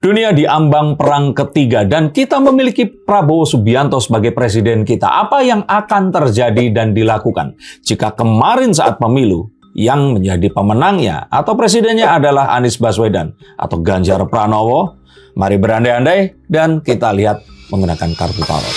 Dunia diambang perang ketiga dan kita memiliki Prabowo Subianto sebagai presiden kita. Apa yang akan terjadi dan dilakukan jika kemarin saat pemilu yang menjadi pemenangnya atau presidennya adalah Anies Baswedan atau Ganjar Pranowo? Mari berandai-andai dan kita lihat menggunakan kartu tarot.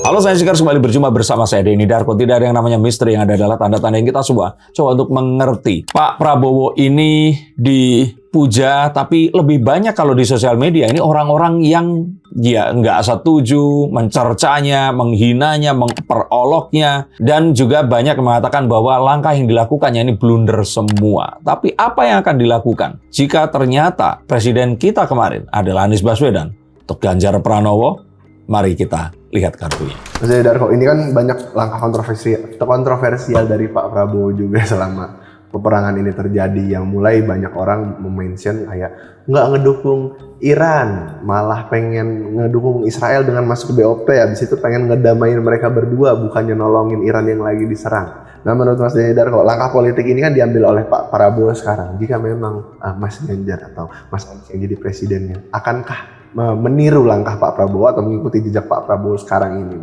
Halo, saya Sekar, kembali berjumpa bersama saya Denny Darko. Tidak ada yang namanya misteri, yang ada adalah tanda-tanda yang kita semua coba untuk mengerti. Pak Prabowo ini dipuja, tapi lebih banyak kalau di sosial media ini orang-orang yang nggak setuju, mencercanya, menghinanya, memperoloknya, dan juga banyak mengatakan bahwa langkah yang dilakukannya ini blunder semua. Tapi apa yang akan dilakukan jika ternyata presiden kita kemarin adalah Anies Baswedan atau Ganjar Pranowo? Mari kita lihat kartunya. Mas Darko, ini kan banyak langkah kontroversial dari Pak Prabowo juga selama peperangan ini terjadi, yang mulai banyak orang mention kayak nggak ngedukung Iran, malah pengen ngedukung Israel dengan masuk ke BOP, habis itu pengen ngedamain mereka berdua, bukannya nolongin Iran yang lagi diserang. Nah, menurut Mas Darko, langkah politik ini kan diambil oleh Pak Prabowo sekarang. Jika memang Mas Ganjar atau Mas Anies yang jadi presidennya, akankah meniru langkah Pak Prabowo atau mengikuti jejak Pak Prabowo sekarang ini?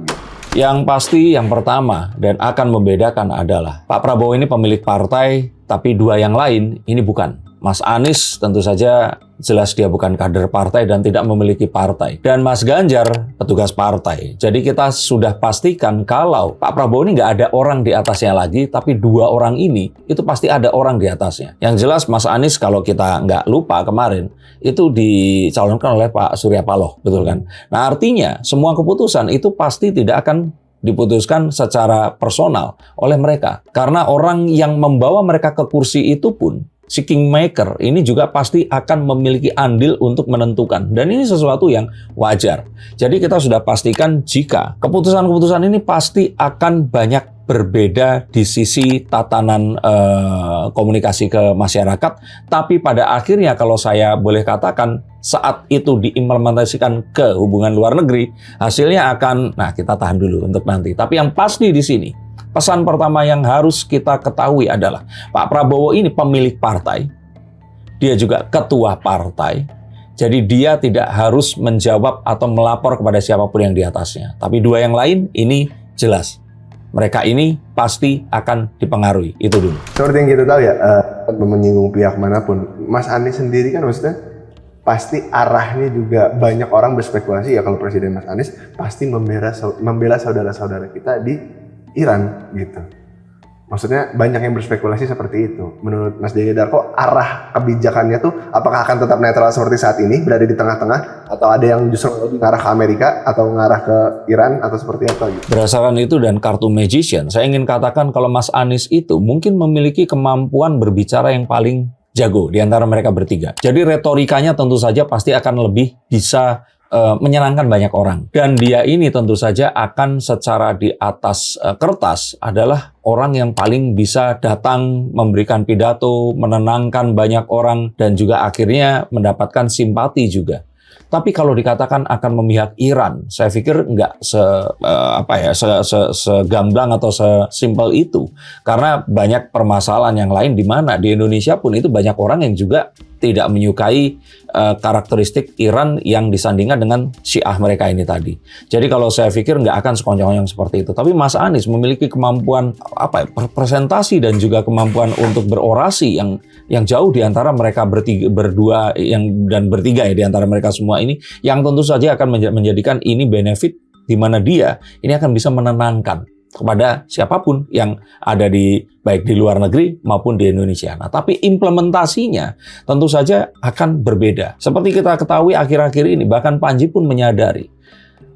Yang pasti yang pertama dan akan membedakan adalah Pak Prabowo ini pemilik partai, tapi dua yang lain ini bukan. Mas Anies tentu saja jelas dia bukan kader partai dan tidak memiliki partai. Dan Mas Ganjar petugas partai. Jadi kita sudah pastikan kalau Pak Prabowo ini nggak ada orang di atasnya lagi, tapi dua orang ini itu pasti ada orang di atasnya. Yang jelas Mas Anies, kalau kita nggak lupa kemarin, itu dicalonkan oleh Pak Surya Paloh, betul kan? Nah, artinya semua keputusan itu pasti tidak akan diputuskan secara personal oleh mereka. Karena orang yang membawa mereka ke kursi itu pun, si kingmaker ini juga pasti akan memiliki andil untuk menentukan. Dan ini sesuatu yang wajar. Jadi kita sudah pastikan jika keputusan-keputusan ini pasti akan banyak berbeda di sisi tatanan komunikasi ke masyarakat. Tapi pada akhirnya kalau saya boleh katakan, saat itu diimplementasikan ke hubungan luar negeri, hasilnya akan, nah kita tahan dulu untuk nanti. Tapi yang pasti di sini, pesan pertama yang harus kita ketahui adalah Pak Prabowo ini pemilik partai, dia juga ketua partai, jadi dia tidak harus menjawab atau melapor kepada siapapun yang di atasnya. Tapi dua yang lain ini jelas, mereka ini pasti akan dipengaruhi. Itu dulu. Seperti yang kita tahu ya, menyinggung pihak manapun, Mas Anies sendiri kan maksudnya pasti arahnya juga banyak orang berspekulasi ya kalau Presiden Mas Anies pasti membela saudara-saudara kita di Iran gitu. Maksudnya banyak yang berspekulasi seperti itu. Menurut Mas Darko, arah kebijakannya tuh apakah akan tetap netral seperti saat ini, berada di tengah-tengah, atau ada yang justru ngarah ke Amerika atau ngarah ke Iran atau seperti apa gitu? Berdasarkan itu dan kartu magician, saya ingin katakan kalau Mas Anies itu mungkin memiliki kemampuan berbicara yang paling jago di antara mereka bertiga. Jadi retorikanya tentu saja pasti akan lebih bisa menyenangkan banyak orang. Dan dia ini tentu saja akan secara di atas kertas adalah orang yang paling bisa datang memberikan pidato, menenangkan banyak orang, dan juga akhirnya mendapatkan simpati juga. Tapi kalau dikatakan akan memihak Iran, saya pikir nggak segamblang atau sesimpel itu. Karena banyak permasalahan yang lain di mana di Indonesia pun itu banyak orang yang juga tidak menyukai karakteristik Iran yang disandingkan dengan Syiah mereka ini tadi. Jadi kalau saya pikir nggak akan sekonyong-konyong seperti itu. Tapi Mas Anies memiliki kemampuan presentasi dan juga kemampuan untuk berorasi yang jauh di antara mereka bertiga ya, di antara mereka semua ini, yang tentu saja akan menjadikan ini benefit di mana dia ini akan bisa menenangkan kepada siapapun yang ada baik di luar negeri maupun di Indonesia. Nah, tapi implementasinya tentu saja akan berbeda. Seperti kita ketahui akhir-akhir ini, bahkan Panji pun menyadari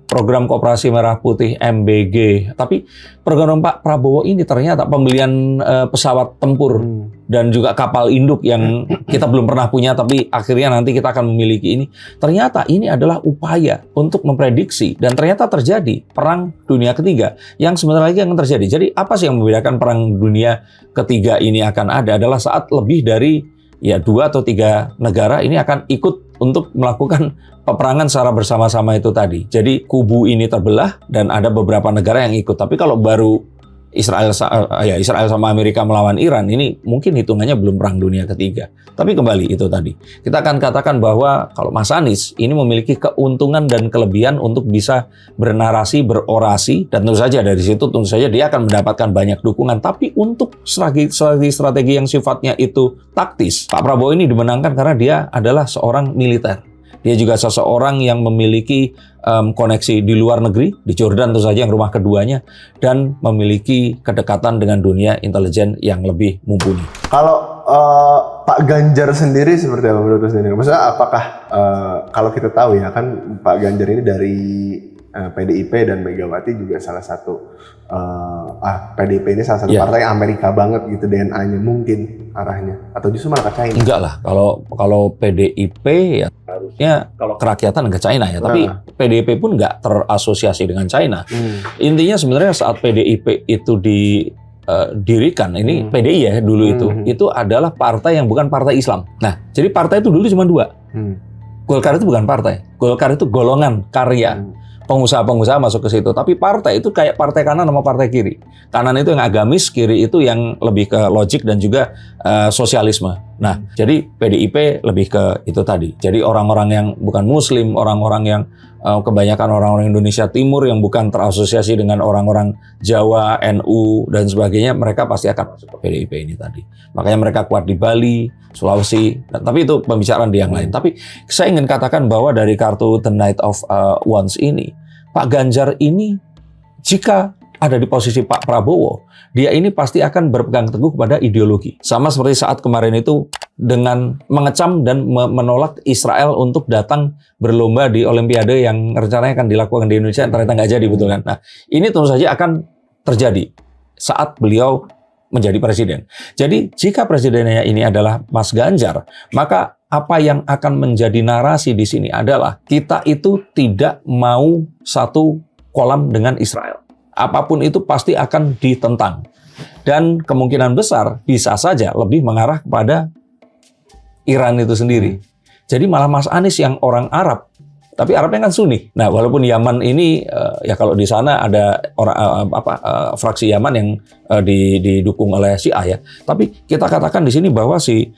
program Koperasi Merah Putih MBG. Tapi program Pak Prabowo ini ternyata pembelian pesawat tempur dan juga kapal induk yang kita belum pernah punya, tapi akhirnya nanti kita akan memiliki ini. Ternyata ini adalah upaya untuk memprediksi dan ternyata terjadi perang dunia ketiga yang sebentar lagi akan terjadi. Jadi apa sih yang membedakan perang dunia ketiga ini akan ada adalah saat lebih dari 2 atau 3 negara ini akan ikut untuk melakukan peperangan secara bersama-sama itu tadi. Jadi kubu ini terbelah dan ada beberapa negara yang ikut. Tapi kalau baru Israel sama Amerika melawan Iran, ini mungkin hitungannya belum perang dunia ketiga. Tapi kembali itu tadi, kita akan katakan bahwa kalau Mas Anies ini memiliki keuntungan dan kelebihan untuk bisa bernarasi, berorasi, dan tentu saja dari situ tentu saja dia akan mendapatkan banyak dukungan. Tapi untuk strategi yang sifatnya itu taktis, Pak Prabowo ini dimenangkan karena dia adalah seorang militer. Dia juga seseorang yang memiliki koneksi di luar negeri, di Jordan tentu saja yang rumah keduanya, dan memiliki kedekatan dengan dunia intelijen yang lebih mumpuni. Kalau Pak Ganjar sendiri seperti apa menurut sendiri? Maksudnya apakah kalau kita tahu ya kan Pak Ganjar ini dari PDIP dan Megawati juga salah satu PDIP ini salah satu partai Amerika banget gitu DNA-nya mungkin arahnya, atau justru malah ke China? Enggak lah, kalau PDIP ya harusnya kalau kerakyatan ke China ya, tapi PDIP pun nggak terasosiasi dengan China. Intinya sebenarnya saat PDIP itu didirikan, ini PDI ya dulu itu adalah partai yang bukan partai Islam. Nah, jadi partai itu dulu cuma dua. Golkar itu bukan partai, Golkar itu golongan karya. Pengusaha-pengusaha masuk ke situ. Tapi partai itu kayak partai kanan sama partai kiri. Kanan itu yang agamis, kiri itu yang lebih ke logik dan juga sosialisme. Nah, jadi PDIP lebih ke itu tadi. Jadi orang-orang yang bukan Muslim, orang-orang yang kebanyakan orang-orang Indonesia Timur yang bukan terasosiasi dengan orang-orang Jawa, NU, dan sebagainya, mereka pasti akan masuk ke PDIP ini tadi. Makanya mereka kuat di Bali, Sulawesi, tapi itu pembicaraan di yang lain. Tapi saya ingin katakan bahwa dari kartu The Knight of Wands ini, Pak Ganjar ini jika ada di posisi Pak Prabowo, dia ini pasti akan berpegang teguh pada ideologi. Sama seperti saat kemarin itu dengan mengecam dan menolak Israel untuk datang berlomba di Olimpiade yang rencananya akan dilakukan di Indonesia, ternyata nggak jadi, betul kan? Nah, ini tentu saja akan terjadi saat beliau menjadi presiden. Jadi jika presidennya ini adalah Mas Ganjar, maka apa yang akan menjadi narasi di sini adalah kita itu tidak mau satu kolam dengan Israel. Apapun itu pasti akan ditentang. Dan kemungkinan besar bisa saja lebih mengarah kepada Iran itu sendiri. Jadi malah Mas Anies yang orang Arab, tapi Arabnya kan Sunni. Nah, walaupun Yaman ini ya kalau di sana ada orang fraksi Yaman yang didukung oleh Syiah ya. Tapi kita katakan di sini bahwa si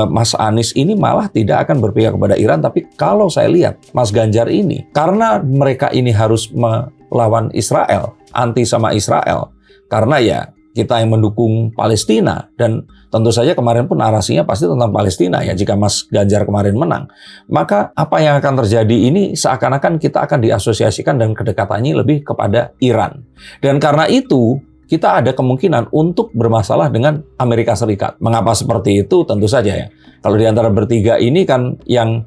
Mas Anies ini malah tidak akan berpihak kepada Iran. Tapi kalau saya lihat Mas Ganjar ini, karena mereka ini harus melawan Israel, anti sama Israel, karena ya kita yang mendukung Palestina, dan tentu saja kemarin pun narasinya pasti tentang Palestina ya jika Mas Ganjar kemarin menang. Maka apa yang akan terjadi ini seakan-akan kita akan diasosiasikan dan kedekatannya lebih kepada Iran. Dan karena itu kita ada kemungkinan untuk bermasalah dengan Amerika Serikat. Mengapa seperti itu? Tentu saja ya. Kalau di antara bertiga ini kan yang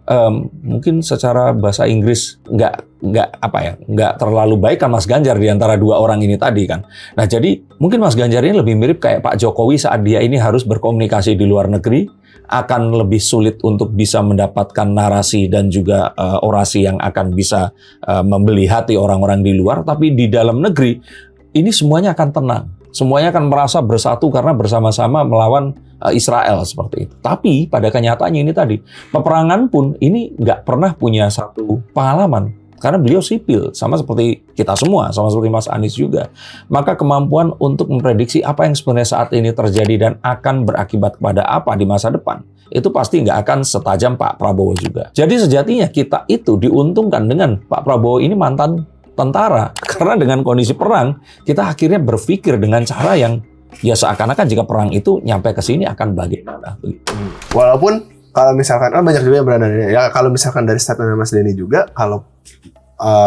mungkin secara bahasa Inggris nggak terlalu baik kan Mas Ganjar di antara dua orang ini tadi kan. Nah jadi mungkin Mas Ganjar ini lebih mirip kayak Pak Jokowi saat dia ini harus berkomunikasi di luar negeri, akan lebih sulit untuk bisa mendapatkan narasi dan juga orasi yang akan bisa membeli hati orang-orang di luar. Tapi di dalam negeri ini semuanya akan tenang. Semuanya akan merasa bersatu karena bersama-sama melawan Israel seperti itu. Tapi pada kenyataannya ini tadi, peperangan pun ini nggak pernah punya satu pengalaman. Karena beliau sipil, sama seperti kita semua, sama seperti Mas Anies juga. Maka kemampuan untuk memprediksi apa yang sebenarnya saat ini terjadi dan akan berakibat kepada apa di masa depan, itu pasti nggak akan setajam Pak Prabowo juga. Jadi sejatinya kita itu diuntungkan dengan Pak Prabowo ini mantan tentara. Karena dengan kondisi perang, kita akhirnya berpikir dengan cara yang ya seakan-akan jika perang itu nyampe ke sini akan bagaimana. Walaupun kalau misalkan, banyak juga yang berada ya kalau misalkan dari statement Mas Denny juga, kalau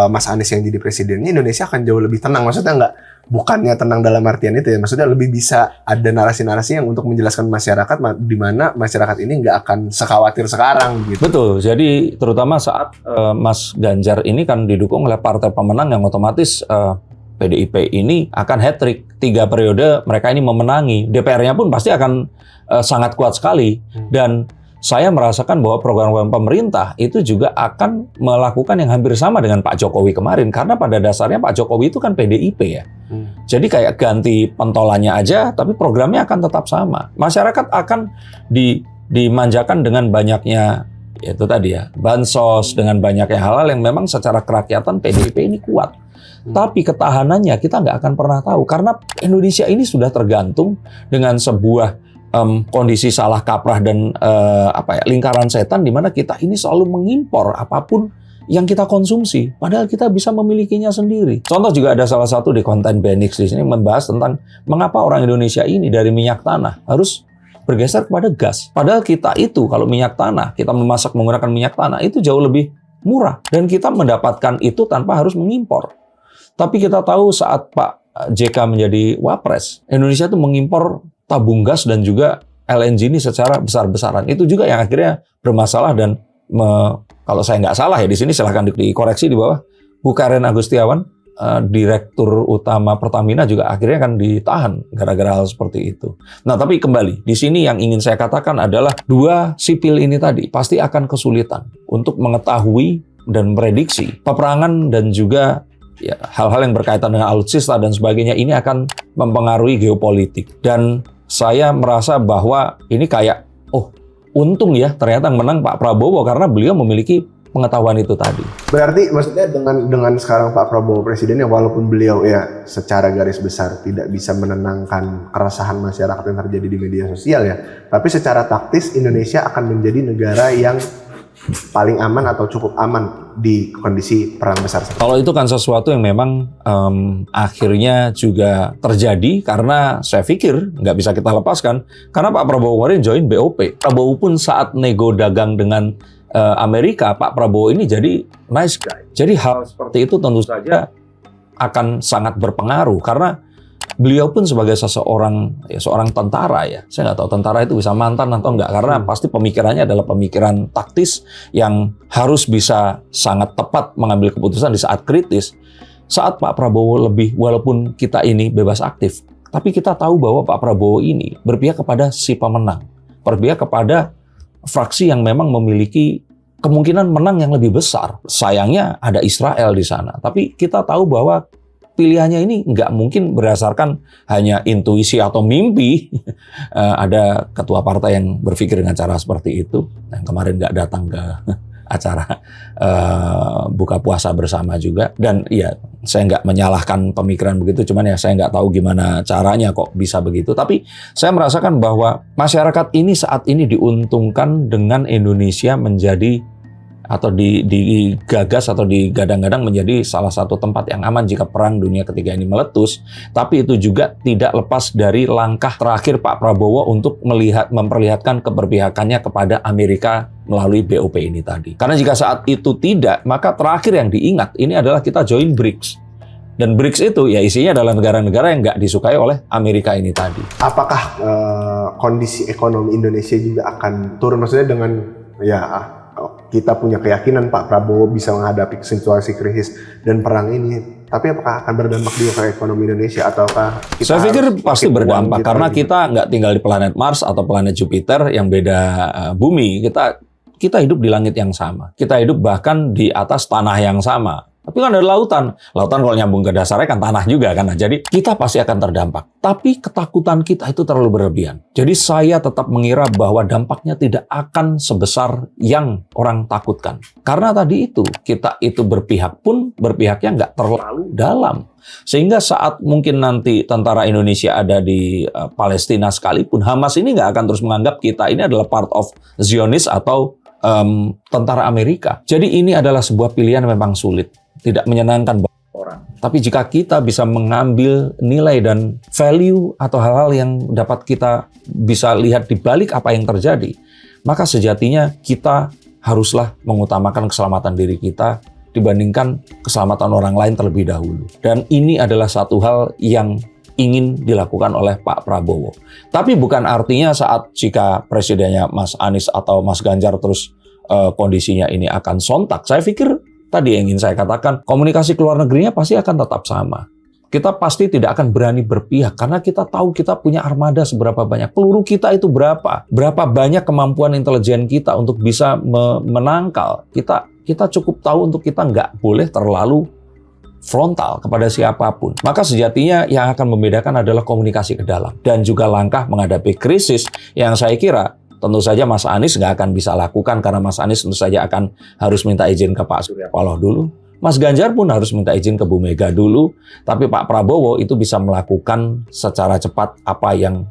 Mas Anies yang jadi presidennya, Indonesia akan jauh lebih tenang. Maksudnya bukannya tenang dalam artian itu ya, maksudnya lebih bisa ada narasi-narasi yang untuk menjelaskan masyarakat di mana masyarakat ini nggak akan sekhawatir sekarang gitu. Betul, jadi terutama saat Mas Ganjar ini kan didukung oleh partai pemenang yang otomatis PDIP ini akan hat-trick 3 periode, mereka ini memenangi. DPR-nya pun pasti akan sangat kuat sekali. Dan saya merasakan bahwa program pemerintah itu juga akan melakukan yang hampir sama dengan Pak Jokowi kemarin. Karena pada dasarnya Pak Jokowi itu kan PDIP ya. Jadi kayak ganti pentolannya aja, tapi programnya akan tetap sama. Masyarakat akan dimanjakan dengan banyaknya, itu tadi ya, bansos, dengan banyaknya hal-hal yang memang secara kerakyatan PDIP ini kuat. Tapi ketahanannya kita nggak akan pernah tahu. Karena Indonesia ini sudah tergantung dengan sebuah kondisi salah kaprah dan lingkaran setan di mana kita ini selalu mengimpor apapun yang kita konsumsi, padahal kita bisa memilikinya sendiri. Contoh juga ada salah satu di konten Benix di sini membahas tentang mengapa orang Indonesia ini dari minyak tanah harus bergeser kepada gas. Padahal kita itu kalau minyak tanah, kita memasak menggunakan minyak tanah itu jauh lebih murah dan kita mendapatkan itu tanpa harus mengimpor. Tapi kita tahu saat Pak JK menjadi Wapres, Indonesia itu mengimpor tabung gas dan juga LNG ini secara besar-besaran. Itu juga yang akhirnya bermasalah dan kalau saya nggak salah ya di sini silahkan dikoreksi di bawah. Bu Karen Agustiawan, Direktur Utama Pertamina juga akhirnya kan ditahan gara-gara hal seperti itu. Nah tapi kembali di sini yang ingin saya katakan adalah dua sipil ini tadi pasti akan kesulitan untuk mengetahui dan prediksi peperangan dan juga ya, hal-hal yang berkaitan dengan alutsista dan sebagainya ini akan mempengaruhi geopolitik. Dan saya merasa bahwa ini kayak, untung ya ternyata menang Pak Prabowo karena beliau memiliki pengetahuan itu tadi. Berarti maksudnya dengan sekarang Pak Prabowo presidennya, walaupun beliau ya secara garis besar tidak bisa menenangkan keresahan masyarakat yang terjadi di media sosial ya, tapi secara taktis Indonesia akan menjadi negara yang paling aman atau cukup aman di kondisi perang besar. Kalau itu kan sesuatu yang memang akhirnya juga terjadi karena saya pikir nggak bisa kita lepaskan karena Pak Prabowo kemarin join BOP. Prabowo pun saat nego dagang dengan Amerika, Pak Prabowo ini jadi nice guy. Jadi hal seperti itu tentu saja akan sangat berpengaruh karena beliau pun sebagai seorang tentara ya, saya nggak tahu tentara itu bisa mantan atau enggak karena pasti pemikirannya adalah pemikiran taktis yang harus bisa sangat tepat mengambil keputusan di saat kritis. Saat Pak Prabowo walaupun kita ini bebas aktif, tapi kita tahu bahwa Pak Prabowo ini berpihak kepada si pemenang, berpihak kepada fraksi yang memang memiliki kemungkinan menang yang lebih besar. Sayangnya ada Israel di sana, tapi kita tahu bahwa pilihannya ini nggak mungkin berdasarkan hanya intuisi atau mimpi. Ada ketua partai yang berpikir dengan cara seperti itu, yang kemarin nggak datang ke acara buka puasa bersama juga. Dan ya, saya nggak menyalahkan pemikiran begitu, cuman ya saya nggak tahu gimana caranya kok bisa begitu. Tapi saya merasakan bahwa masyarakat ini saat ini diuntungkan dengan Indonesia menjadi atau digagas atau digadang-gadang menjadi salah satu tempat yang aman jika perang dunia ketiga ini meletus. Tapi itu juga tidak lepas dari langkah terakhir Pak Prabowo untuk memperlihatkan keberpihakannya kepada Amerika melalui BOP ini tadi. Karena jika saat itu tidak, maka terakhir yang diingat ini adalah kita join BRICS. Dan BRICS itu ya isinya adalah negara-negara yang nggak disukai oleh Amerika ini tadi. Apakah kondisi ekonomi Indonesia juga akan turun? Maksudnya dengan kita punya keyakinan Pak Prabowo bisa menghadapi situasi krisis dan perang ini, tapi apakah akan berdampak juga ke ekonomi Indonesia ataukah kita saya pikir pasti berdampak karena gitu? kita nggak tinggal di planet Mars atau planet Jupiter yang beda bumi. Kita hidup di langit yang sama. Kita hidup bahkan di atas tanah yang sama. Tapi kan ada lautan. Lautan kalau nyambung ke dasarnya kan tanah juga kan. Nah, jadi kita pasti akan terdampak. Tapi ketakutan kita itu terlalu berlebihan. Jadi saya tetap mengira bahwa dampaknya tidak akan sebesar yang orang takutkan. Karena tadi itu, kita itu berpihak pun berpihaknya nggak terlalu dalam. Sehingga saat mungkin nanti tentara Indonesia ada di Palestina sekalipun, Hamas ini nggak akan terus menganggap kita ini adalah part of Zionis atau tentara Amerika. Jadi ini adalah sebuah pilihan yang memang sulit. Tidak menyenangkan banyak orang. Tapi jika kita bisa mengambil nilai dan value atau hal-hal yang dapat kita bisa lihat di balik apa yang terjadi, maka sejatinya kita haruslah mengutamakan keselamatan diri kita dibandingkan keselamatan orang lain terlebih dahulu. Dan ini adalah satu hal yang ingin dilakukan oleh Pak Prabowo. Tapi bukan artinya jika presidennya Mas Anies atau Mas Ganjar terus kondisinya ini akan sontak. Saya pikir tadi yang ingin saya katakan, komunikasi ke luar negerinya pasti akan tetap sama. Kita pasti tidak akan berani berpihak karena kita tahu kita punya armada seberapa banyak. Peluru kita itu berapa banyak kemampuan intelijen kita untuk bisa menangkal. Kita cukup tahu untuk kita nggak boleh terlalu frontal kepada siapapun. Maka sejatinya yang akan membedakan adalah komunikasi ke dalam dan juga langkah menghadapi krisis yang saya kira tentu saja Mas Anies nggak akan bisa lakukan karena Mas Anies tentu saja akan harus minta izin ke Pak Surya Paloh dulu. Mas Ganjar pun harus minta izin ke Bu Mega dulu, tapi Pak Prabowo itu bisa melakukan secara cepat apa yang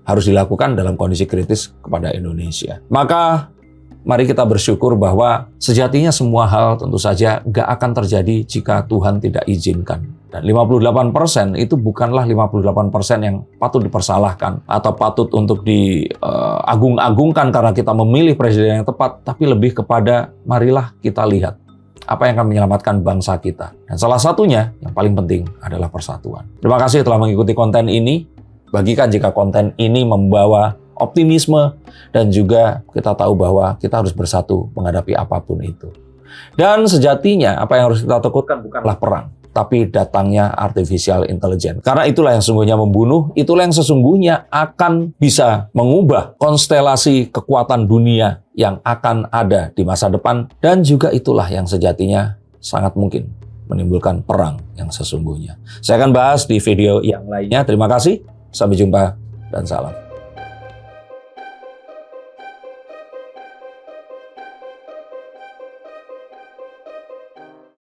harus dilakukan dalam kondisi kritis kepada Indonesia. Maka mari kita bersyukur bahwa sejatinya semua hal tentu saja nggak akan terjadi jika Tuhan tidak izinkan. Dan 58% itu bukanlah 58% yang patut dipersalahkan atau patut untuk diagung-agungkan karena kita memilih presiden yang tepat, tapi lebih kepada marilah kita lihat apa yang akan menyelamatkan bangsa kita. Dan salah satunya yang paling penting adalah persatuan. Terima kasih telah mengikuti konten ini. Bagikan jika konten ini membawa optimisme dan juga kita tahu bahwa kita harus bersatu menghadapi apapun itu. Dan sejatinya apa yang harus kita takutkan bukanlah perang, tapi datangnya artificial intelligence. Karena itulah yang sesungguhnya membunuh, itulah yang sesungguhnya akan bisa mengubah konstelasi kekuatan dunia yang akan ada di masa depan, dan juga itulah yang sejatinya sangat mungkin menimbulkan perang yang sesungguhnya. Saya akan bahas di video yang lainnya. Terima kasih, sampai jumpa dan salam.